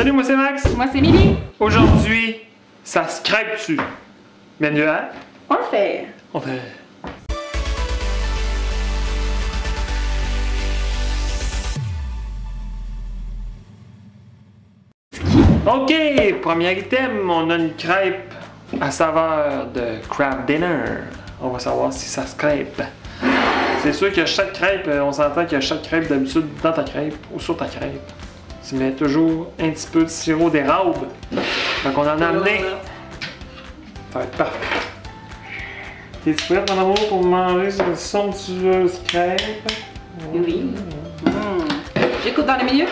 Salut, moi c'est Max. Moi c'est Milly. Aujourd'hui, ça se crêpe dessus. Bien mieux, hein? On le fait. On fait. Ok, premier item, on a une crêpe à saveur de crab dinner. On va savoir si ça se crêpe. C'est sûr que chaque crêpe, on s'entend que chaque crêpe d'habitude dans ta crêpe ou sur ta crêpe, tu mets toujours un petit peu de sirop d'érable. Donc on en a amené. Ça va être parfait. T'es-tu prête, mon amour, pour manger cette somptueuse crêpe? Oui. J'écoute dans le milieu.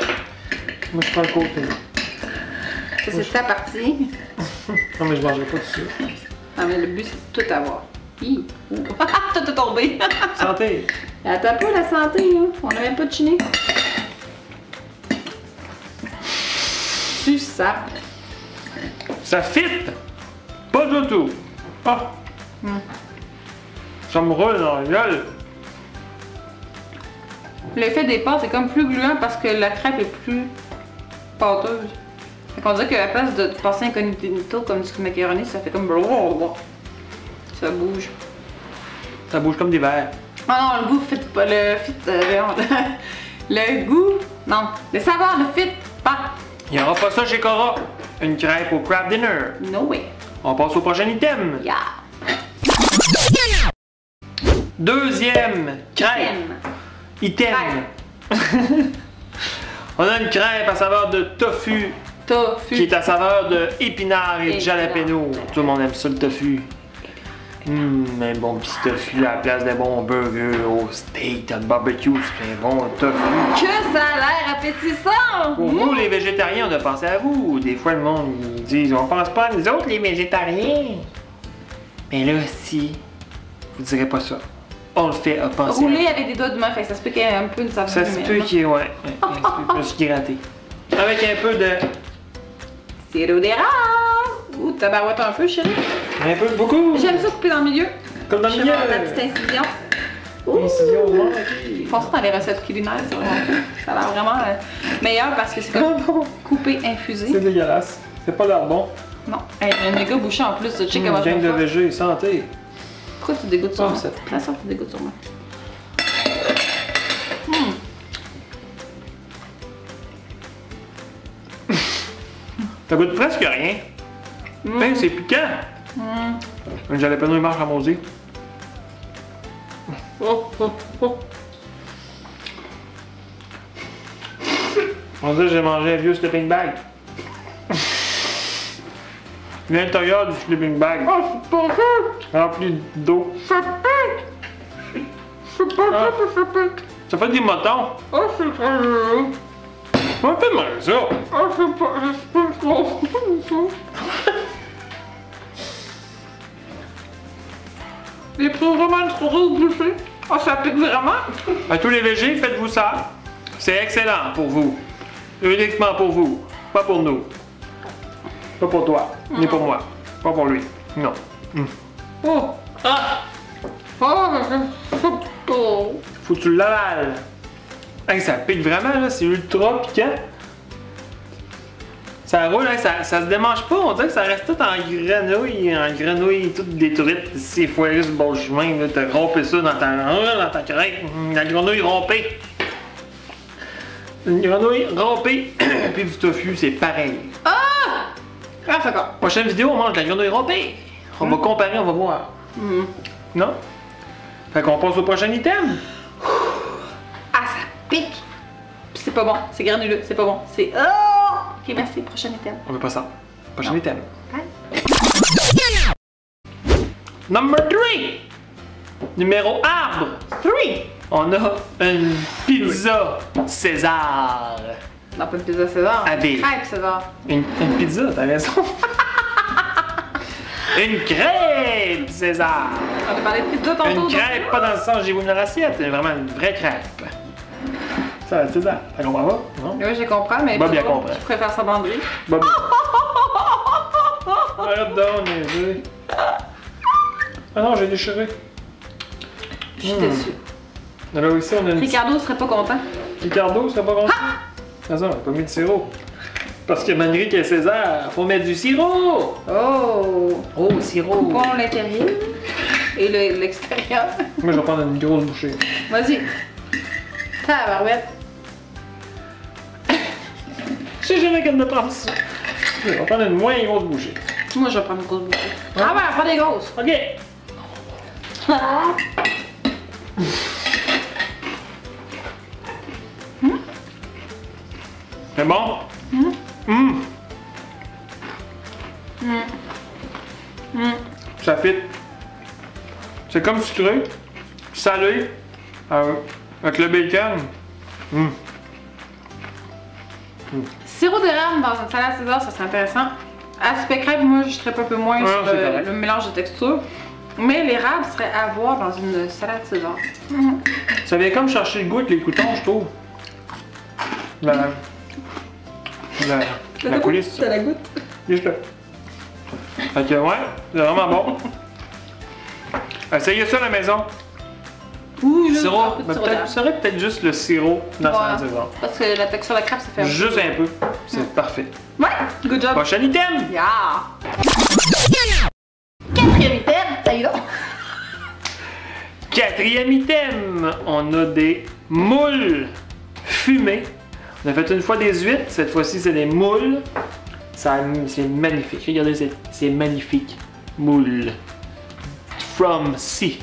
Moi je prends le côté. Ça c'est ta partie. Non mais je mangerai pas dessus. Ah mais le but c'est de tout avoir. Hi. Tout est tombé. Santé! Attends pas la santé, hein. On n'a même pas de chiné. Tu sapes. Ça fit! Pas du tout! Ah! Ça me roule dans la gueule! L'effet des pâtes est comme plus gluant parce que la crêpe est plus pâteuse. Fait qu'on dirait qu'à la place de passer incognito comme du macaroni, ça fait comme blablabla. Ça bouge. Ça bouge comme des verres. Oh non, le goût fit pas. Le goût. Non, le saveur ne fit pas. Il n'y aura pas ça chez Cora. Une crêpe au crab dinner. No way. On passe au prochain item. Yeah. Deuxième crêpe. Item. On a une crêpe à saveur de tofu. Tofu. Qui est à saveur de épinards et de jalapeno. Tout le monde aime ça le tofu. Un bon petit tofu à la place d'un bon burger au steak, dans le barbecue, c'est un bon tofu. Que ça a l'air appétissant! Pour vous, les végétariens, on a pensé à vous. Des fois, le monde, ils disent, on pense pas à nous autres, les végétariens. Mais là, si, vous direz pas ça. On le fait à penser. Rouler avec des doigts d'humain, fait que ça se peut qu'il y ait un peu une saveur Ça se peut qu'il y ait, ouais. Je me suis gratté. Avec un peu de... Sirop d'érable! Ouh, tabarouette un peu, chérie. Un peu, beaucoup. J'aime ça couper dans le milieu. Comme dans le milieu. La petite incision. Incision, ouais. Font ça dans les recettes culinaires, c'est vraiment cool. Ça a l'air vraiment meilleur parce que c'est comme coupé, infusé. C'est dégueulasse. C'est pas l'air bon. Non. Hey, un méga bouchon en plus, tu sais comment je Gang me de fais. végé, santé. Pourquoi tu dégoûtes sur moi? ça La sorte, tu dégoûtes sur moi. Ça goûte presque rien. Ben, c'est piquant. Un jalapeno, il marche à maudit. On dirait que j'ai mangé un vieux sleeping bag. L'intérieur du sleeping bag. Oh, c'est pas ça! Rempli d'eau. Ça pique! C'est pas ça que ça pique! Ça fait des motons. Oh, c'est très joli! On fait mal ça. Oh, c'est pas... C'est pas... Les petits vraiment trop bouchés. Oh, ça pique vraiment! À tous les végés, faites-vous ça. C'est excellent pour vous. Uniquement pour vous. Pas pour nous. Pas pour toi. Ni pour moi. Pas pour lui. Non. Oh! Ah! Oh! Faut que tu l'avales. Hey, ça pique vraiment, là. C'est ultra piquant. Ça roule, hein, ça se démange pas. On dirait que ça reste tout en grenouille toute détruite. C'est foiré sur le bon chemin. T'as rompé ça dans ta crêpe. La grenouille rompée. Une grenouille rompée. Puis du tofu, c'est pareil. Ah! Ah, c'est d'accord. Prochaine vidéo, on mange de la grenouille rompée. On va comparer, on va voir. Non? Fait qu'on passe au prochain item. Ah, ça pique! Puis c'est pas bon, c'est granuleux, c'est pas bon. C'est... Oh! Ok, merci, prochain item. On veut pas ça. Prochain Non. item. Bye. Number 3. Numéro arbre. 3. On a une pizza César. Non, pas une pizza César. Avec. Crêpe César. Une pizza, t'as raison. Une crêpe César. On a parlé de pizza tantôt. Une crêpe, pas dans le sens j'ai voulu dans l'assiette, vraiment une vraie crêpe. Ça, César, ça comprend pas? Non? Oui, je comprends, mais Bob, il plutôt, comprend. je préfère ça banderie. Bob. Arrête donc, niaiser. Ah non, j'ai déchiré. Je suis déçue. Alors ici, on a une... Ricardo serait pas content. Ricardo serait pas content? Ah ça, on a pas mis de sirop. parce que malgré qu'il y a César, faut mettre du sirop! Oh! Oh, sirop! Coupons l'intérieur et l'extérieur. Moi, je vais prendre une grosse bouchée. Vas-y. Tabarouette. Je sais jamais qu'elle me prend ça. Je vais prendre une moins grosse bouchée. Moi, je vais prendre une grosse bouchée. Ah ouais, prends des grosses. OK. C'est bon? Ça fit. C'est comme sucré, salé, avec le bacon. Sirop d'érable dans une salade César, ça serait intéressant. Aspect crêpe, moi, je serais un peu moins sur le mélange de texture. Mais l'érable serait à voir dans une salade César. Ça vient comme chercher le goût avec les coutons, je trouve. La coulisse. T'as la goutte? Juste là. Fait que ouais, c'est vraiment bon. Essayez ça à la maison. Ouh, juste Sirop, un peu de sirop d'érable. ça serait peut-être juste le sirop dans Ouais, la César. parce que la texture de la crêpe, ça fait Juste un peu, c'est parfait. Ouais, good job. Prochain item! Yeah! Quatrième item, ça y va. Quatrième item, on a des moules fumées. On a fait une fois des huîtres, cette fois-ci c'est des moules. C'est magnifique, regardez, c'est magnifique. Moules. From sea.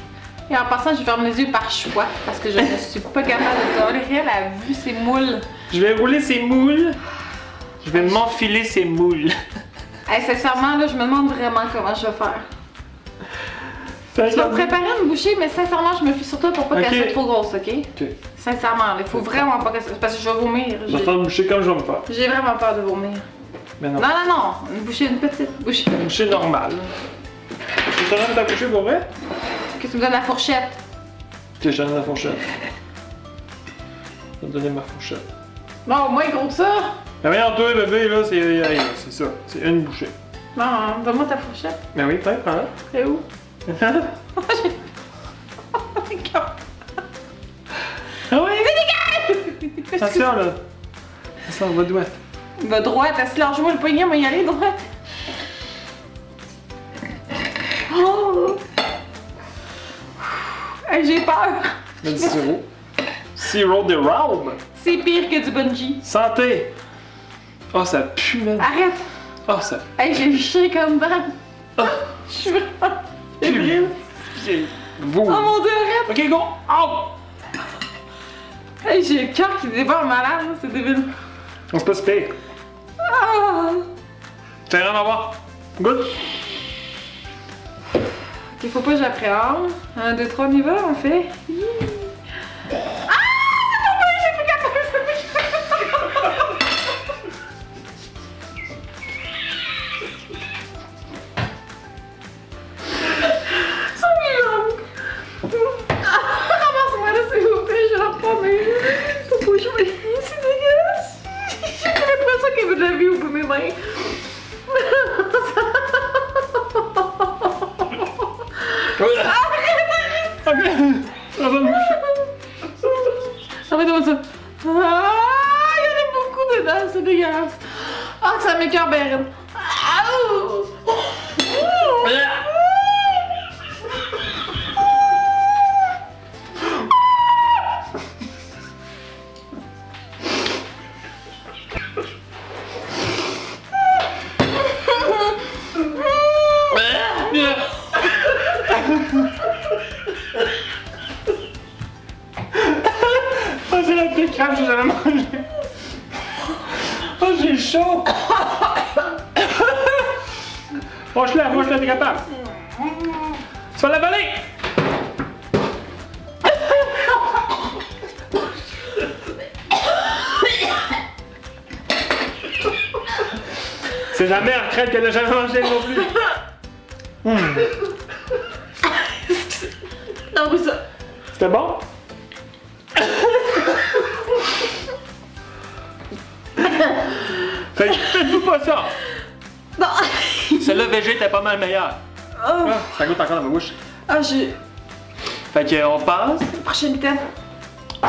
Et en passant, je ferme les yeux par choix parce que je ne suis pas capable de tolérer la vue ces moules. Je vais rouler ces moules. Je vais m'enfiler ces moules. Hey, sincèrement, là, je me demande vraiment comment je vais faire. Je vais préparer une bouchée, mais sincèrement, je me fie sur toi pour pas qu'elle soit trop grosse, ok? Ok. Sincèrement, il faut vraiment pas que ça... Parce que je vais vomir. Je vais faire une bouchée comme je vais me faire. J'ai vraiment peur de vomir. Mais non. Non, non, non. Une bouchée, une petite bouchée. Une bouchée normale. Tu te donnes ta bouchée pour vrai? Que tu me donnes la fourchette. Ok, je te donne la fourchette. Je vais te donner ma fourchette. Non, au moins gros que ça. Mais regarde toi bébé, là, c'est ça. C'est une bouchée. Non, donne-moi ta fourchette. Mais oui, peut-être, prends-la. C'est où? Ah oui? Attention là. Ça, on va droite. Va droite, assis largement le poignet, on va y aller droite. Oh! Hey, j'ai peur. Mets du sirop. Sirop d'érable. C'est pire que du bungee. Santé. Oh, ça pue, man. Arrête. Oh, ça Hey, j'ai le chien comme dent. Oh. Je suis vraiment pue. fébrile. Vous. Oh mon dieu, arrête. Ok, go. Oh. Hey, j'ai le cœur qui débat malade, c'est débile. On se passe pire. Ah. T'as rien à voir. Good. Ok, faut pas que j'appréhende. 1, 2, 3, on y va, on fait. Ah! C'est tombé, j'ai plus capable. C'est bizarre. Ramasse-moi là, s'il vous plaît, je la promets. Faut pas que je me lie, c'est dégueulasse. J'ai l'impression qu'il y avait de la vie au bout de mes mains. Ça va être ça. Ah, il y en a beaucoup dedans, c'est dégueulasse. Ah, ça m'écoeure bien raide. Oh, c'est la plus crème que j'ai jamais mangé. Oh, j'ai chaud. Mange-la, t'es capable. Tu vas l'avaler. C'est la meilleure crème qu'elle a jamais mangée non plus. Non, oui, ça. C'était bon? Faites-vous pas ça! Non. Celle-là végé était pas mal meilleure. Oh. Ah, ça goûte encore dans ma bouche. Ah, j'ai. Fait qu'on passe. Prochaine item.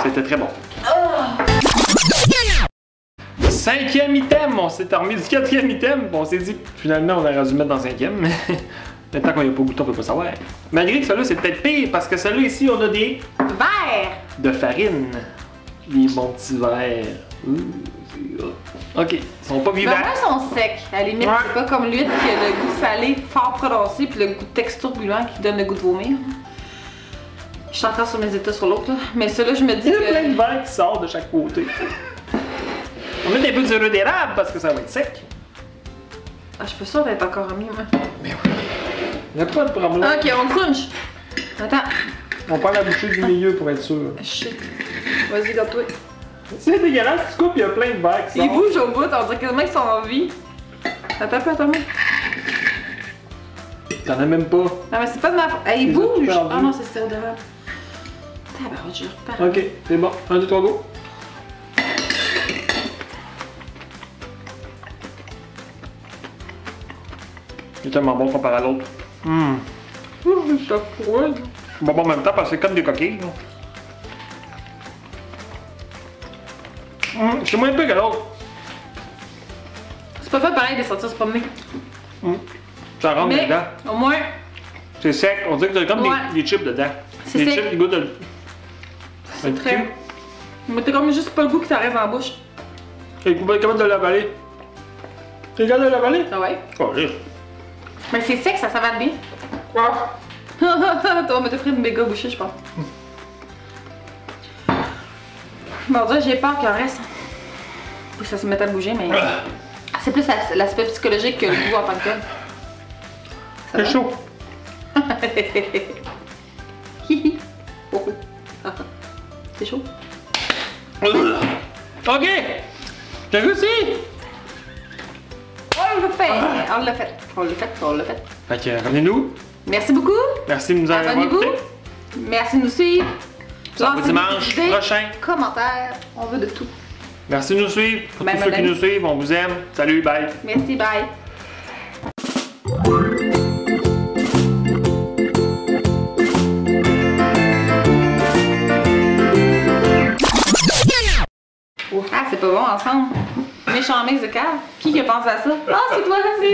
C'était très bon. 5e item, on s'est remis du 4e item. Bon, on s'est dit, finalement, on aurait dû le mettre dans le 5e, mais tant qu'on n'y a pas goûté, on peut pas savoir. Malgré que celui-là, c'est peut-être pire, parce que celui-là ici, on a des Verre! de farine. Des bons petits verres. C'est hot. Ok, ils sont pas vivants. Ben, moi, ils sont secs. À la limite, Ouais. c'est pas comme l'huître qui a le goût salé fort prononcé, puis le goût de texture gluant qui donne le goût de vomir. Je suis encore sur mes états sur l'autre, là. Mais celui-là, je me dis Il y a plein que. de verres qui sortent de chaque côté. On met un peu de sirop d'érable parce que ça va être sec. Ah, je suis pas sûre d'être encore remis, moi. Mais oui. Il n'y a pas de problème. Ok, on crunch. Attends. On prend la bouchée du milieu pour être sûr. Shit. Vas-y, garde-toi. C'est dégueulasse, tu coupes, il y a plein de verres qui Ils sortent. bougent au bout, on dirait quasiment qu'ils sont en vie. Attends un peu, attends un peu. T'en as même pas. Non, mais c'est pas de ma faute. Hey, ils Les as bougent! perdus. Ah non, c'est sirop d'érable. Tabarouette, je repars. Ok, c'est bon. 1, 2, 3, go. C'est tellement bon comparé à l'autre. C'est froid. C'est bon en même temps parce que c'est comme des coquilles. C'est moins peu que l'autre. C'est pas fait pareil de sortir se promener. Ça rentre Mais dedans. au moins, C'est sec. On dirait que t'as comme Ouais. des chips dedans. C'est Des sec. chips qui goûtent de. c'est très. Mais t'as comme juste pas le goût que t'arrives dans la bouche. T'es capable de l'avaler. T'es capable de l'avaler? Ah ouais? Oh, là. Mais c'est sec, ça va bien. Ah. Toi, mais t'as pris une méga bouchée, je pense. Bon, dire, j'ai peur qu'il en reste. Faut que ça se mette à bouger, mais. C'est plus l'aspect psychologique que le goût en tant que tel. C'est chaud. Hihi. Oh. C'est chaud. Ok! J'ai réussi! On l'a fait! On l'a fait. On l'a fait. On l'a fait. Fait que revenez-nous. Merci beaucoup. Merci de nous avoir Abonnez-vous. écoutés. Merci de nous suivre. On se revoit Lancez dimanche des idées, prochain. Commentaires. On veut de tout. Merci de nous suivre. Pour Bye, tous ceux bye, qui bye. nous suivent, on vous aime. Salut, bye. Merci. Bye. Ah, c'est pas bon ensemble. Méchant mix de cave. Qui a pensé à ça? Ah, c'est toi, vas-y.